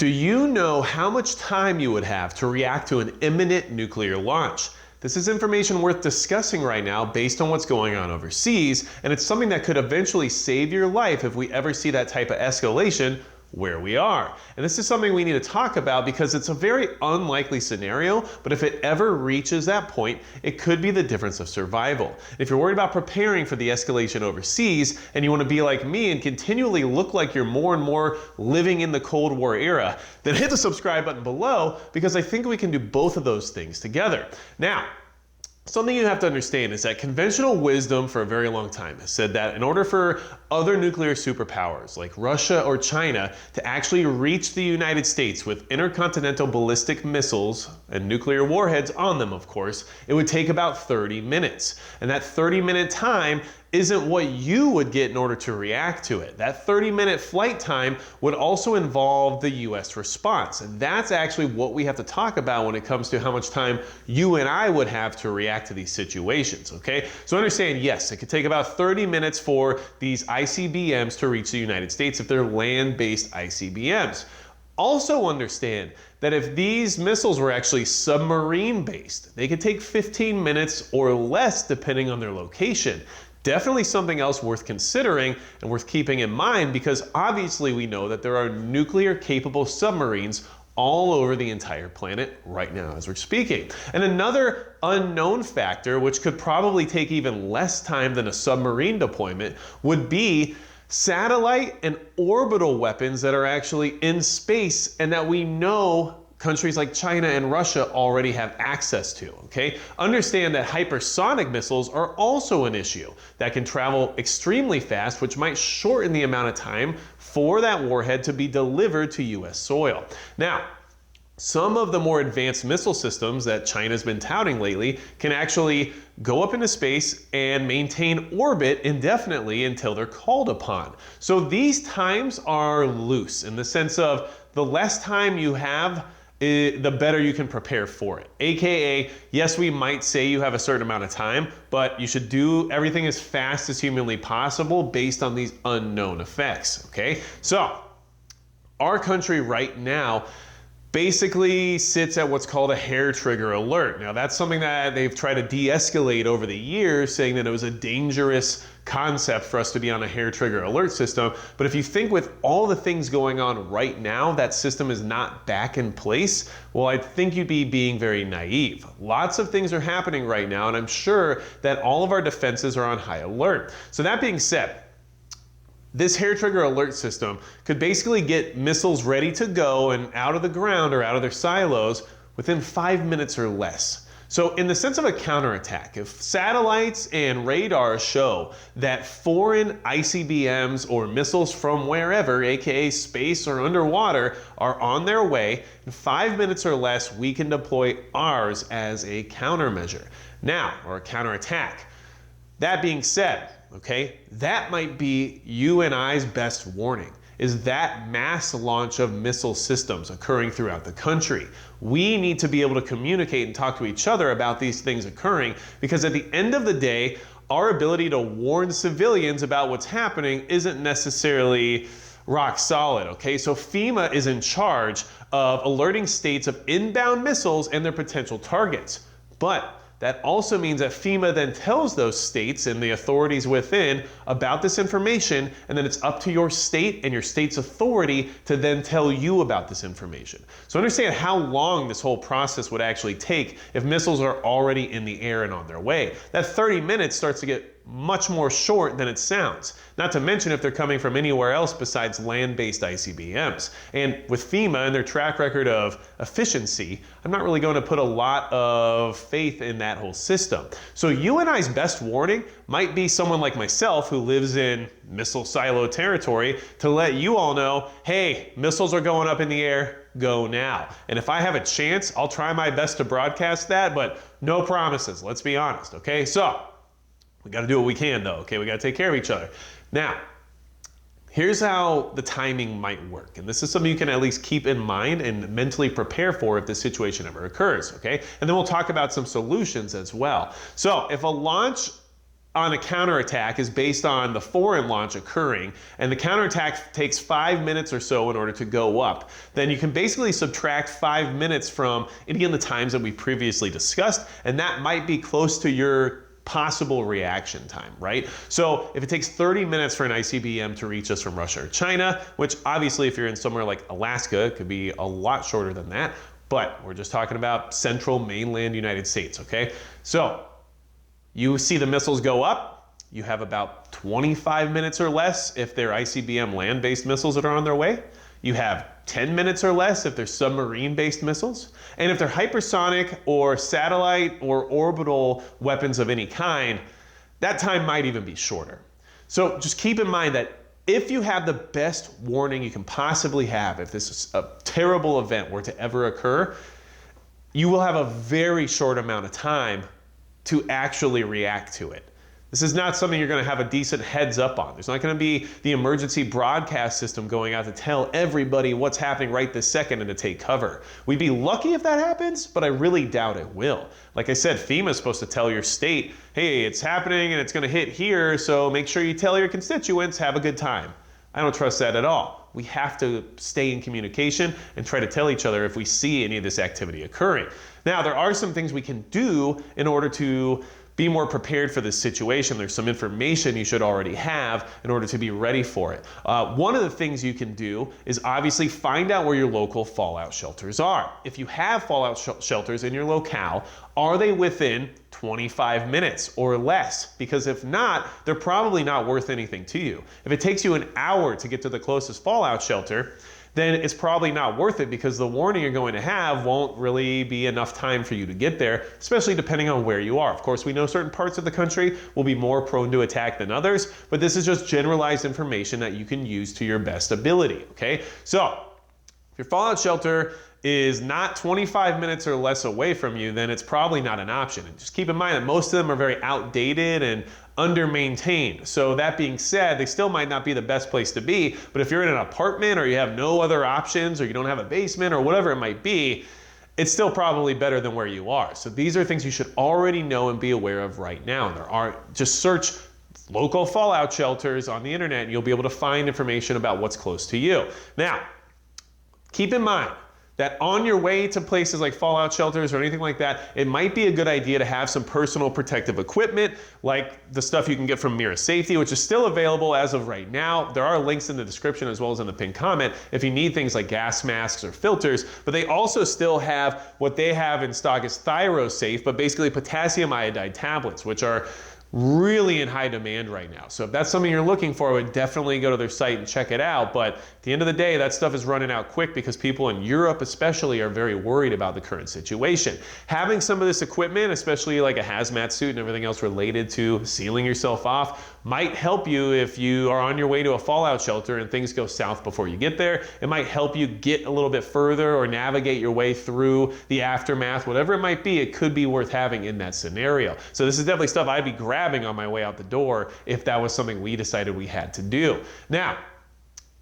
Do you know how much time you would have to react to an imminent nuclear launch? This is information worth discussing right now based on what's going on overseas, and it's something that could eventually save your life if we ever see that type of escalation where we are. And this is something we need to talk about because it's a very unlikely scenario, but if it ever reaches that point, it could be the difference of survival. If you're worried about preparing for the escalation overseas and you want to be like me and continually look like you're more and more living in the Cold War era, then hit the subscribe button below because I think we can do both of those things together. Now, something you have to understand is that conventional wisdom for a very long time has said that in order for other nuclear superpowers like Russia or China to actually reach the United States with intercontinental ballistic missiles and nuclear warheads on them, of course, it would take about 30 minutes. And that 30-minute time isn't what you would get in order to react to it. That 30-minute flight time would also involve the US response. And that's actually what we have to talk about when it comes to how much time you and I would have to react to these situations, okay? So understand, yes, it could take about 30 minutes for these ICBMs to reach the United States if they're land-based ICBMs. Also understand that if these missiles were actually submarine-based, they could take 15 minutes or less depending on their location. Definitely something else worth considering and worth keeping in mind because obviously we know that there are nuclear capable submarines all over the entire planet right now as we're speaking. And another unknown factor, which could probably take even less time than a submarine deployment, would be satellite and orbital weapons that are actually in space and that we know countries like China and Russia already have access to, okay? Understand that hypersonic missiles are also an issue that can travel extremely fast, which might shorten the amount of time for that warhead to be delivered to US soil. Now, some of the more advanced missile systems that China's been touting lately can actually go up into space and maintain orbit indefinitely until they're called upon. So these times are loose in the sense of the less time you have, the better you can prepare for it. AKA, yes, we might say you have a certain amount of time, but you should do everything as fast as humanly possible based on these unknown effects, okay? So, our country right now basically sits at what's called a hair trigger alert. Now that's something that they've tried to de-escalate over the years, saying that it was a dangerous concept for us to be on a hair trigger alert system. But if you think with all the things going on right now, that system is not back in place, well, I think you'd be being very naive. Lots of things are happening right now, and I'm sure that all of our defenses are on high alert. So that being said, this hair trigger alert system could basically get missiles ready to go and out of the ground or out of their silos within 5 minutes or less. So in the sense of a counterattack, if satellites and radar show that foreign ICBMs or missiles from wherever, aka space or underwater, are on their way, in 5 minutes or less, we can deploy ours as a countermeasure. Now, or a counterattack. That being said, okay, that might be you and I's best warning, is that mass launch of missile systems occurring throughout the country. We need to be able to communicate and talk to each other about these things occurring because at the end of the day, our ability to warn civilians about what's happening isn't necessarily rock solid, okay? So FEMA is in charge of alerting states of inbound missiles and their potential targets. But that also means that FEMA then tells those states and the authorities within about this information, and then it's up to your state and your state's authority to then tell you about this information. So understand how long this whole process would actually take if missiles are already in the air and on their way. That 30 minutes starts to get much more short than it sounds. Not to mention if they're coming from anywhere else besides land-based ICBMs. And with FEMA and their track record of efficiency, I'm not really going to put a lot of faith in that whole system. So you and I's best warning might be someone like myself who lives in missile silo territory to let you all know, hey, missiles are going up in the air, go now. And if I have a chance, I'll try my best to broadcast that, but no promises, let's be honest, okay? So, we got to do what we can though, okay? We got to take care of each other. Now, here's how the timing might work. And this is something you can at least keep in mind and mentally prepare for if this situation ever occurs, okay? And then we'll talk about some solutions as well. So if a launch on a counterattack is based on the foreign launch occurring, and the counterattack takes 5 minutes or so in order to go up, then you can basically subtract 5 minutes from any of the times that we previously discussed, and that might be close to your possible reaction time, right? So if it takes 30 minutes for an ICBM to reach us from Russia or China, which obviously if you're in somewhere like Alaska, it could be a lot shorter than that, but we're just talking about central mainland United States, okay? So you see the missiles go up, you have about 25 minutes or less if they're ICBM land-based missiles that are on their way. You have 10 minutes or less if they're submarine-based missiles. And if they're hypersonic or satellite or orbital weapons of any kind, that time might even be shorter. So just keep in mind that if you have the best warning you can possibly have, if this is a terrible event were to ever occur, you will have a very short amount of time to actually react to it. This is not something you're going to have a decent heads up on. There's not going to be the emergency broadcast system going out to tell everybody what's happening right this second and to take cover. We'd be lucky if that happens, but I really doubt it will. Like I said, FEMA is supposed to tell your state, hey, it's happening and it's going to hit here, so make sure you tell your constituents, have a good time. I don't trust that at all. We have to stay in communication and try to tell each other if we see any of this activity occurring. Now, there are some things we can do in order to be more prepared for this situation. There's some information you should already have in order to be ready for it. One of the things you can do is obviously find out where your local fallout shelters are. If you have fallout shelters in your locale, are they within 25 minutes or less? Because if not, they're probably not worth anything to you. If it takes you an hour to get to the closest fallout shelter, then it's probably not worth it because the warning you're going to have won't really be enough time for you to get there, especially depending on where you are. Of course, we know certain parts of the country will be more prone to attack than others, but this is just generalized information that you can use to your best ability, okay? So, if your fallout shelter is not 25 minutes or less away from you, then it's probably not an option. And just keep in mind that most of them are very outdated and under-maintained. So that being said, they still might not be the best place to be, but if you're in an apartment or you have no other options or you don't have a basement or whatever it might be, it's still probably better than where you are. So these are things you should already know and be aware of right now. And there are, just search local fallout shelters on the internet and you'll be able to find information about what's close to you. Now, keep in mind that on your way to places like fallout shelters or anything like that, it might be a good idea to have some personal protective equipment, like the stuff you can get from Mira Safety, which is still available as of right now. There are links in the description as well as in the pinned comment if you need things like gas masks or filters, but they also still have what they have in stock is ThyroSafe, but basically potassium iodide tablets, which are really in high demand right now. So if that's something you're looking for, I would definitely go to their site and check it out. But at the end of the day, that stuff is running out quick because people in Europe especially are very worried about the current situation. Having some of this equipment, especially like a hazmat suit and everything else related to sealing yourself off, might help you if you are on your way to a fallout shelter and things go south before you get there. It might help you get a little bit further or navigate your way through the aftermath, whatever it might be, it could be worth having in that scenario. So this is definitely stuff I'd be grabbing on my way out the door if that was something we decided we had to do. Now,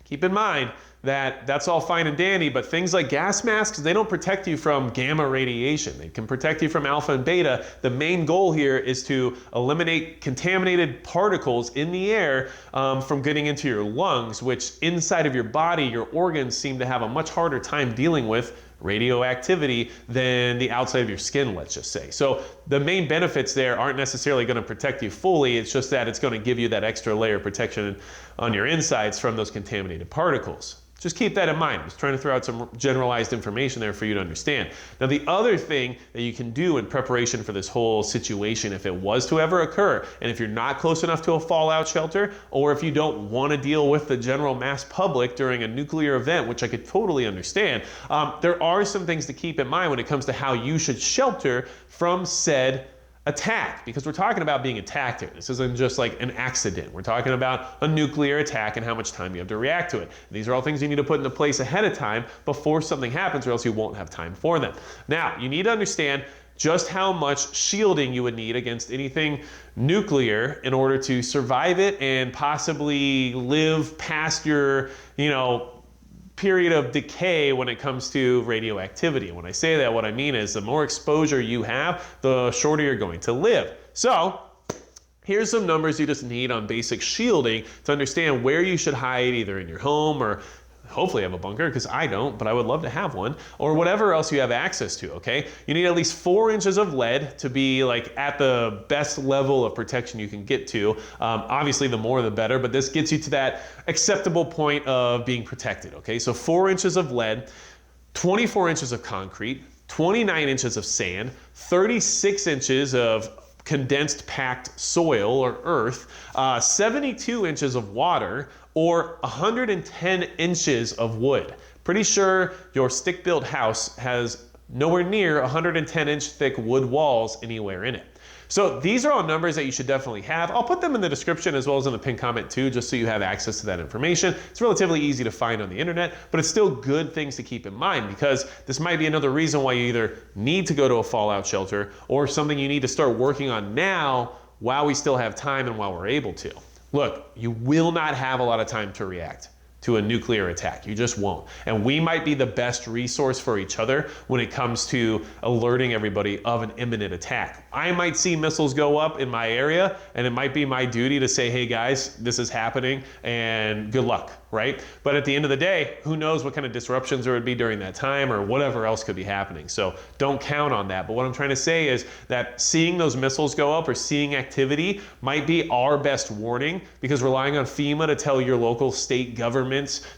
keep in mind that that's all fine and dandy, but things like gas masks, they don't protect you from gamma radiation. They can protect you from alpha and beta. The main goal here is to eliminate contaminated particles in the air from getting into your lungs, which inside of your body, your organs seem to have a much harder time dealing with radioactivity than the outside of your skin, let's just say. So the main benefits there aren't necessarily going to protect you fully, it's just that it's going to give you that extra layer of protection on your insides from those contaminated particles. Just keep that in mind. I'm just trying to throw out some generalized information there for you to understand. Now, the other thing that you can do in preparation for this whole situation, if it was to ever occur, and if you're not close enough to a fallout shelter, or if you don't want to deal with the general mass public during a nuclear event, which I could totally understand, there are some things to keep in mind when it comes to how you should shelter from said attack, because we're talking about being attacked here. This isn't just like an accident. We're talking about a nuclear attack and how much time you have to react to it. These are all things you need to put into place ahead of time before something happens, or else you won't have time for them. Now, you need to understand just how much shielding you would need against anything nuclear in order to survive it and possibly live past your, period of decay when it comes to radioactivity. And when I say that, what I mean is the more exposure you have, the shorter you're going to live. So Here's some numbers you just need on basic shielding to understand where you should hide, either in your home or hopefully have a bunker, because I don't, but I would love to have one, or whatever else you have access to, okay? You need at least 4 inches of lead to be like at the best level of protection you can get to. Obviously the more the better, but this gets you to that acceptable point of being protected, okay? So 4 inches of lead, 24 inches of concrete, 29 inches of sand, 36 inches of condensed packed soil or earth, 72 inches of water, or 110 inches of wood. Pretty sure your stick-built house has nowhere near 110 inch thick wood walls anywhere in it. So these are all numbers that you should definitely have. I'll put them in the description as well as in the pinned comment too, just so you have access to that information. It's relatively easy to find on the internet, but it's still good things to keep in mind, because this might be another reason why you either need to go to a fallout shelter or something you need to start working on now while we still have time and while we're able to. Look, you will not have a lot of time to react to a nuclear attack. You just won't. And we might be the best resource for each other when it comes to alerting everybody of an imminent attack. I might see missiles go up in my area, and it might be my duty to say, hey guys, this is happening and good luck, right? But at the end of the day, who knows what kind of disruptions there would be during that time or whatever else could be happening. So don't count on that. But what I'm trying to say is that seeing those missiles go up or seeing activity might be our best warning, because relying on FEMA to tell your local state governments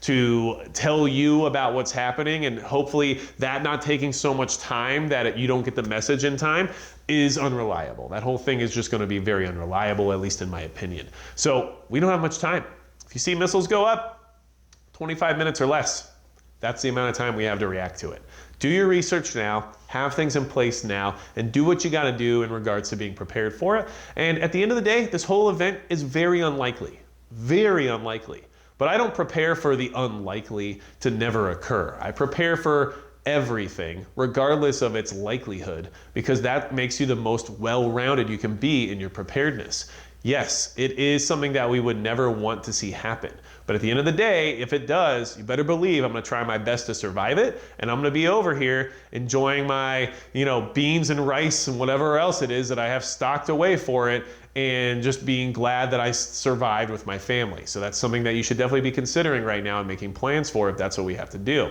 to tell you about what's happening, and hopefully that not taking so much time that you don't get the message in time, is unreliable. That whole thing is just going to be very unreliable, at least in my opinion. So we don't have much time. If you see missiles go up, 25 minutes or less, that's the amount of time we have to react to it. Do your research now, have things in place now, and do what you got to do in regards to being prepared for it. And at the end of the day, this whole event is very unlikely. Very unlikely. But I don't prepare for the unlikely to never occur. I prepare for everything, regardless of its likelihood, because that makes you the most well-rounded you can be in your preparedness. Yes, it is something that we would never want to see happen. But at the end of the day, if it does, you better believe I'm gonna try my best to survive it, and I'm gonna be over here enjoying my, beans and rice and whatever else it is that I have stocked away for it, and just being glad that I survived with my family. So that's something that you should definitely be considering right now and making plans for if that's what we have to do.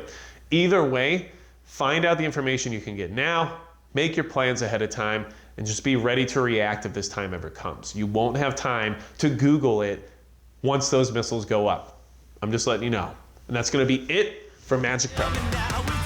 Either way, find out the information you can get now, make your plans ahead of time, and just be ready to react if this time ever comes. You won't have time to Google it once those missiles go up. I'm just letting you know. And that's gonna be it for Magic Prep.